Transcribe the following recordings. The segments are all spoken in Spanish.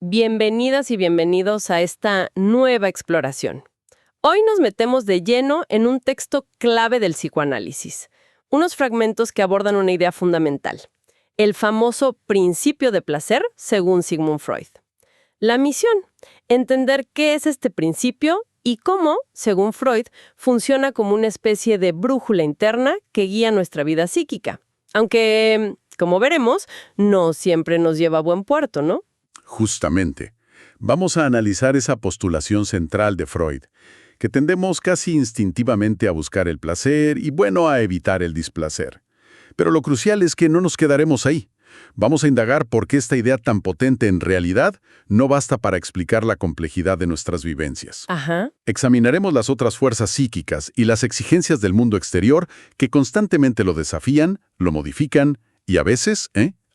Bienvenidas y bienvenidos a esta nueva exploración. Hoy nos metemos de lleno en un texto clave del psicoanálisis, unos fragmentos que abordan una idea fundamental, el famoso principio de placer según Sigmund Freud. La misión, entender qué es este principio y cómo, según Freud, funciona como una especie de brújula interna que guía nuestra vida psíquica. Aunque, como veremos, no siempre nos lleva a buen puerto, ¿no? Justamente. Vamos a analizar esa postulación central de Freud, que tendemos casi instintivamente a buscar el placer y, a evitar el displacer. Pero lo crucial es que no nos quedaremos ahí. Vamos a indagar por qué esta idea tan potente en realidad no basta para explicar la complejidad de nuestras vivencias. Ajá. Examinaremos las otras fuerzas psíquicas y las exigencias del mundo exterior que constantemente lo desafían, lo modifican y a veces,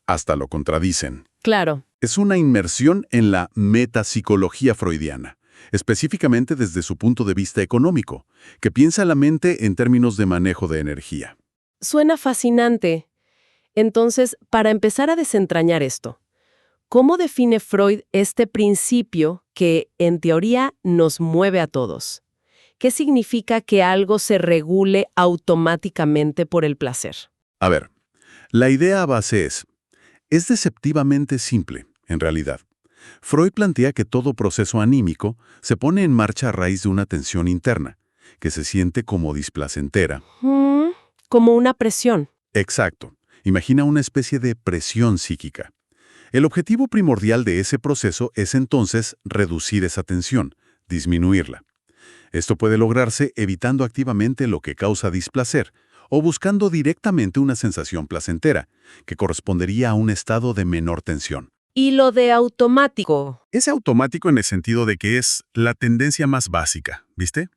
hasta lo contradicen. Claro. Es una inmersión en la metapsicología freudiana, específicamente desde su punto de vista económico, que piensa la mente en términos de manejo de energía. Suena fascinante. Entonces, para empezar a desentrañar esto, ¿cómo define Freud este principio que, en teoría, nos mueve a todos? ¿Qué significa que algo se regule automáticamente por el placer? A ver, la idea base es deceptivamente simple, en realidad. Freud plantea que todo proceso anímico se pone en marcha a raíz de una tensión interna, que se siente como displacentera. Como una presión. Exacto. Imagina una especie de presión psíquica. El objetivo primordial de ese proceso es entonces reducir esa tensión, disminuirla. Esto puede lograrse evitando activamente lo que causa displacer o buscando directamente una sensación placentera, que correspondería a un estado de menor tensión. ¿Y lo de automático? Es automático en el sentido de que es la tendencia más básica, ¿viste?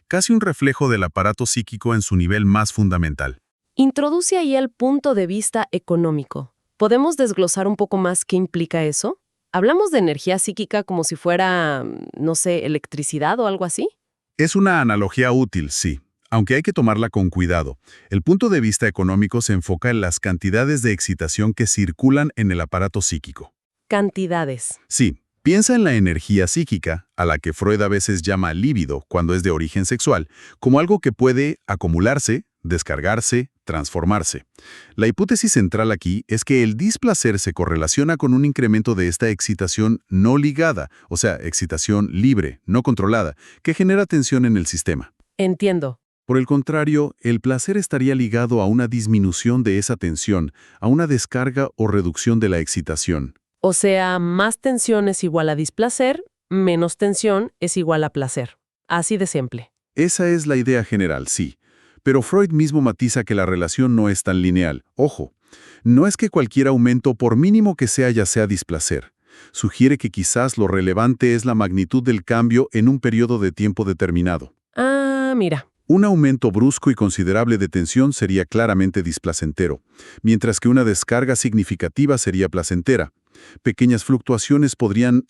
Casi un reflejo del aparato psíquico en su nivel más fundamental. Introduce ahí el punto de vista económico. ¿Podemos desglosar un poco más qué implica eso? ¿Hablamos de energía psíquica como si fuera, no sé, electricidad o algo así? Es una analogía útil, sí, aunque hay que tomarla con cuidado. El punto de vista económico se enfoca en las cantidades de excitación que circulan en el aparato psíquico. Cantidades. Sí, piensa en la energía psíquica, a la que Freud a veces llama líbido cuando es de origen sexual, como algo que puede acumularse, descargarse, transformarse. La hipótesis central aquí es que el displacer se correlaciona con un incremento de esta excitación no ligada, o sea, excitación libre, no controlada, que genera tensión en el sistema. Entiendo. Por el contrario, el placer estaría ligado a una disminución de esa tensión, a una descarga o reducción de la excitación. O sea, más tensión es igual a displacer, menos tensión es igual a placer. Así de simple. Esa es la idea general, sí. Pero Freud mismo matiza que la relación no es tan lineal. Ojo, no es que cualquier aumento, por mínimo que sea, ya sea displacer. Sugiere que quizás lo relevante es la magnitud del cambio en un periodo de tiempo determinado. Ah, mira. Un aumento brusco y considerable de tensión sería claramente displacentero, mientras que una descarga significativa sería placentera. Pequeñas fluctuaciones podrían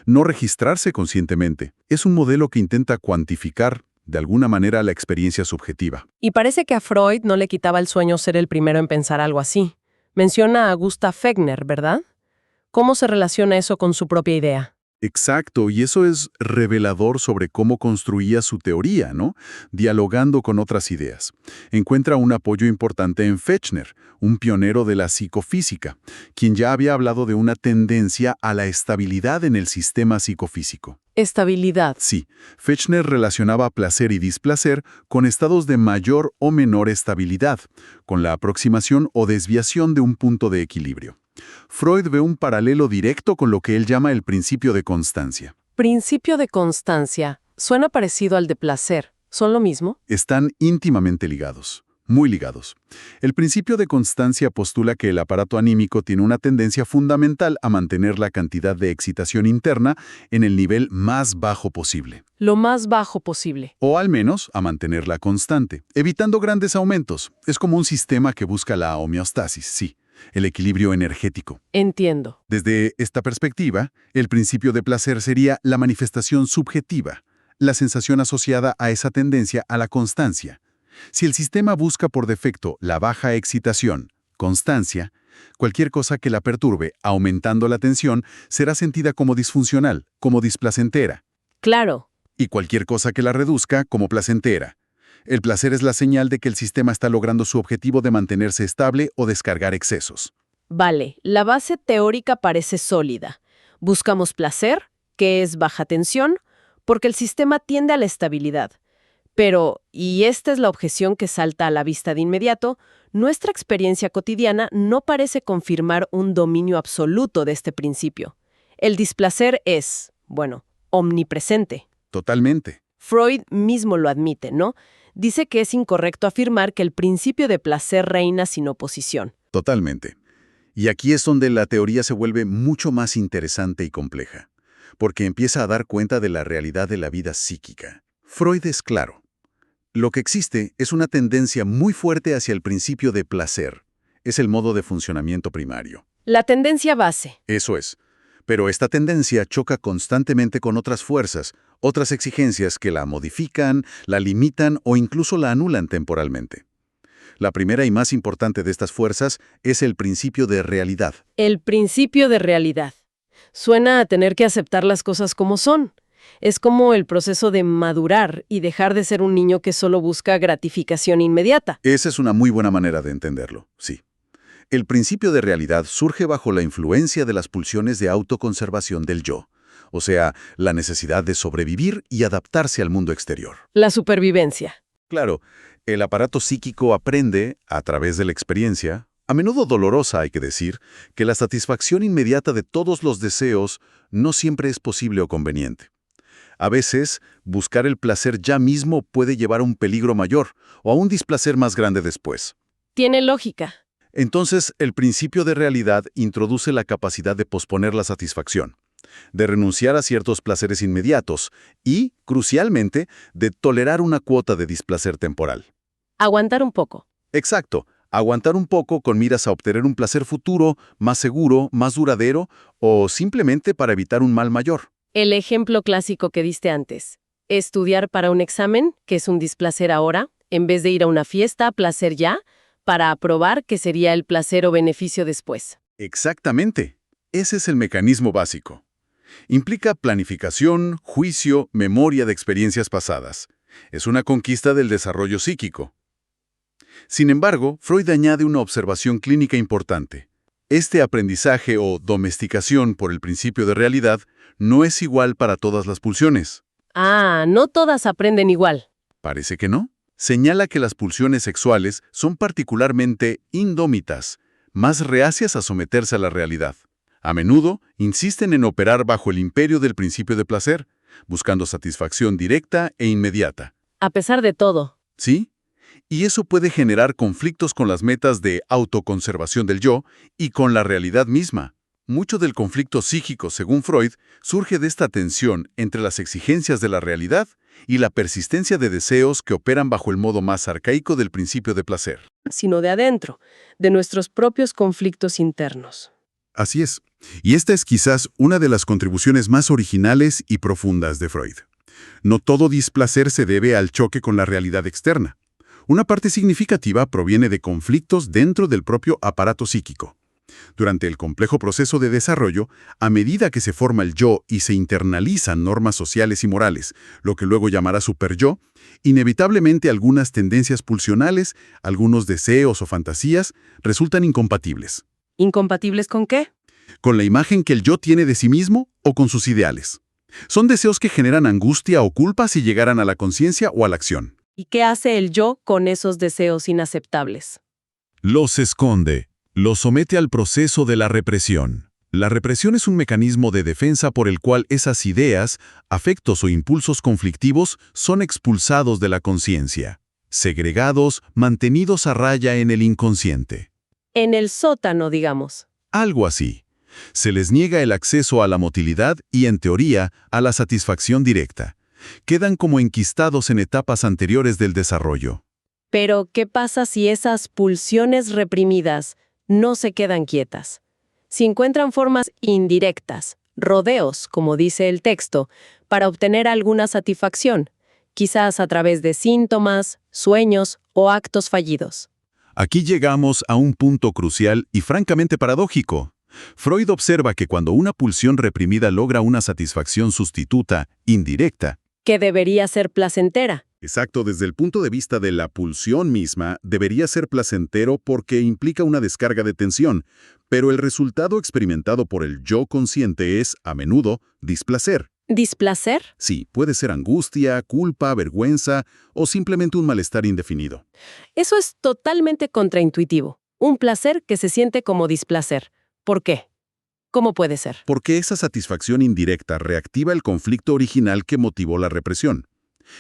no registrarse conscientemente. Es un modelo que intenta cuantificar, de alguna manera, la experiencia subjetiva. Y parece que a Freud no le quitaba el sueño ser el primero en pensar algo así. Menciona a Gustav Fechner, ¿verdad? ¿Cómo se relaciona eso con su propia idea? Exacto, y eso es revelador sobre cómo construía su teoría, ¿no? Dialogando con otras ideas. Encuentra un apoyo importante en Fechner, un pionero de la psicofísica, quien ya había hablado de una tendencia a la estabilidad en el sistema psicofísico. Estabilidad. Sí, Fechner relacionaba placer y displacer con estados de mayor o menor estabilidad, con la aproximación o desviación de un punto de equilibrio. Freud ve un paralelo directo con lo que él llama el principio de constancia. Principio de constancia. Suena parecido al de placer. ¿Son lo mismo? Están íntimamente ligados, muy ligados. El principio de constancia postula que el aparato anímico tiene una tendencia fundamental a mantener la cantidad de excitación interna en el nivel más bajo posible. Lo más bajo posible. O al menos a mantenerla constante, evitando grandes aumentos. Es como un sistema que busca la homeostasis, sí. El equilibrio energético. Entiendo. Desde esta perspectiva, el principio de placer sería la manifestación subjetiva, la sensación asociada a esa tendencia a la constancia. Si el sistema busca por defecto la baja excitación, constancia, Cualquier cosa que la perturbe, aumentando la tensión, será sentida como disfuncional, como displacentera. Claro. Y cualquier cosa que la reduzca, como placentera. El placer es la señal de que el sistema está logrando su objetivo de mantenerse estable o descargar excesos. Vale, la base teórica parece sólida. Buscamos placer, que es baja tensión, porque el sistema tiende a la estabilidad. Pero, y esta es la objeción que salta a la vista de inmediato, nuestra experiencia cotidiana no parece confirmar un dominio absoluto de este principio. El displacer es, bueno, omnipresente. Totalmente. Freud mismo lo admite, ¿no? Dice que es incorrecto afirmar que el principio de placer reina sin oposición. Totalmente. Y aquí es donde la teoría se vuelve mucho más interesante y compleja, porque empieza a dar cuenta de la realidad de la vida psíquica. Freud es claro. Lo que existe es una tendencia muy fuerte hacia el principio de placer. Es el modo de funcionamiento primario. La tendencia base. Eso es. Pero esta tendencia choca constantemente con otras fuerzas, otras exigencias que la modifican, la limitan o incluso la anulan temporalmente. La primera y más importante de estas fuerzas es el principio de realidad. El principio de realidad. Suena a tener que aceptar las cosas como son. Es como el proceso de madurar y dejar de ser un niño que solo busca gratificación inmediata. Esa es una muy buena manera de entenderlo, sí. El principio de realidad surge bajo la influencia de las pulsiones de autoconservación del yo, o sea, la necesidad de sobrevivir y adaptarse al mundo exterior. La supervivencia. Claro, el aparato psíquico aprende, a través de la experiencia, a menudo dolorosa hay que decir, que la satisfacción inmediata de todos los deseos no siempre es posible o conveniente. A veces, buscar el placer ya mismo puede llevar a un peligro mayor o a un displacer más grande después. Tiene lógica. Entonces, el principio de realidad introduce la capacidad de posponer la satisfacción, de renunciar a ciertos placeres inmediatos y, crucialmente, de tolerar una cuota de displacer temporal. Aguantar un poco. Exacto, aguantar un poco con miras a obtener un placer futuro, más seguro, más duradero o simplemente para evitar un mal mayor. El ejemplo clásico que diste antes. Estudiar para un examen, que es un displacer ahora, en vez de ir a una fiesta, placer ya, para aprobar que sería el placer o beneficio después. Exactamente. Ese es el mecanismo básico. Implica planificación, juicio, memoria de experiencias pasadas. Es una conquista del desarrollo psíquico. Sin embargo, Freud añade una observación clínica importante. Este aprendizaje o domesticación por el principio de realidad no es igual para todas las pulsiones. Ah, no todas aprenden igual. Parece que no. Señala que las pulsiones sexuales son particularmente indómitas, más reacias a someterse a la realidad. A menudo insisten en operar bajo el imperio del principio de placer, buscando satisfacción directa e inmediata. A pesar de todo. ¿Sí? Y eso puede generar conflictos con las metas de autoconservación del yo y con la realidad misma. Mucho del conflicto psíquico, según Freud, surge de esta tensión entre las exigencias de la realidad y la persistencia de deseos que operan bajo el modo más arcaico del principio de placer. Sino de adentro, de nuestros propios conflictos internos. Así es. Y esta es quizás una de las contribuciones más originales y profundas de Freud. No todo displacer se debe al choque con la realidad externa. Una parte significativa proviene de conflictos dentro del propio aparato psíquico. Durante el complejo proceso de desarrollo, a medida que se forma el yo y se internalizan normas sociales y morales, lo que luego llamará superyo, inevitablemente algunas tendencias pulsionales, algunos deseos o fantasías, resultan incompatibles. ¿Incompatibles con qué? Con la imagen que el yo tiene de sí mismo o con sus ideales. Son deseos que generan angustia o culpa si llegaran a la conciencia o a la acción. ¿Y qué hace el yo con esos deseos inaceptables? Los esconde, los somete al proceso de la represión. La represión es un mecanismo de defensa por el cual esas ideas, afectos o impulsos conflictivos son expulsados de la conciencia, segregados, mantenidos a raya en el inconsciente. En el sótano, digamos. Algo así. Se les niega el acceso a la motilidad y, en teoría, a la satisfacción directa. Quedan como enquistados en etapas anteriores del desarrollo. Pero, ¿qué pasa si esas pulsiones reprimidas no se quedan quietas? Si encuentran formas indirectas, rodeos, como dice el texto, para obtener alguna satisfacción, quizás a través de síntomas, sueños o actos fallidos. Aquí llegamos a un punto crucial y francamente paradójico. Freud observa que cuando una pulsión reprimida logra una satisfacción sustituta, indirecta, Que debería ser placentera. Exacto, desde el punto de vista de la pulsión misma, debería ser placentero porque implica una descarga de tensión, pero el resultado experimentado por el yo consciente es, a menudo, displacer. ¿Displacer? Sí, puede ser angustia, culpa, vergüenza o simplemente un malestar indefinido. Eso es totalmente contraintuitivo. Un placer que se siente como displacer. ¿Por qué? ¿Cómo puede ser? Porque esa satisfacción indirecta reactiva el conflicto original que motivó la represión.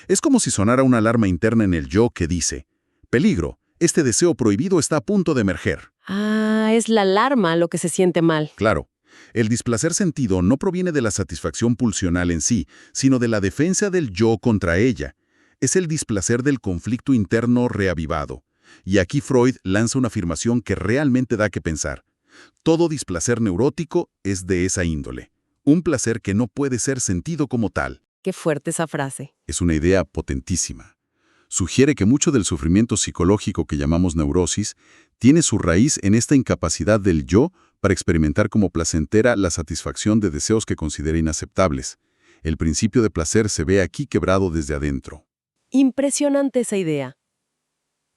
Es como si sonara una alarma interna en el yo que dice, peligro, este deseo prohibido está a punto de emerger. Ah, es la alarma lo que se siente mal. Claro, el displacer sentido no proviene de la satisfacción pulsional en sí, sino de la defensa del yo contra ella. Es el displacer del conflicto interno reavivado. Y aquí Freud lanza una afirmación que realmente da que pensar. Todo displacer neurótico es de esa índole. Un placer que no puede ser sentido como tal. Qué fuerte esa frase. Es una idea potentísima. Sugiere que mucho del sufrimiento psicológico que llamamos neurosis tiene su raíz en esta incapacidad del yo para experimentar como placentera la satisfacción de deseos que considera inaceptables. El principio de placer se ve aquí quebrado desde adentro. Impresionante esa idea.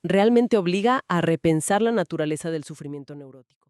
Realmente obliga a repensar la naturaleza del sufrimiento neurótico.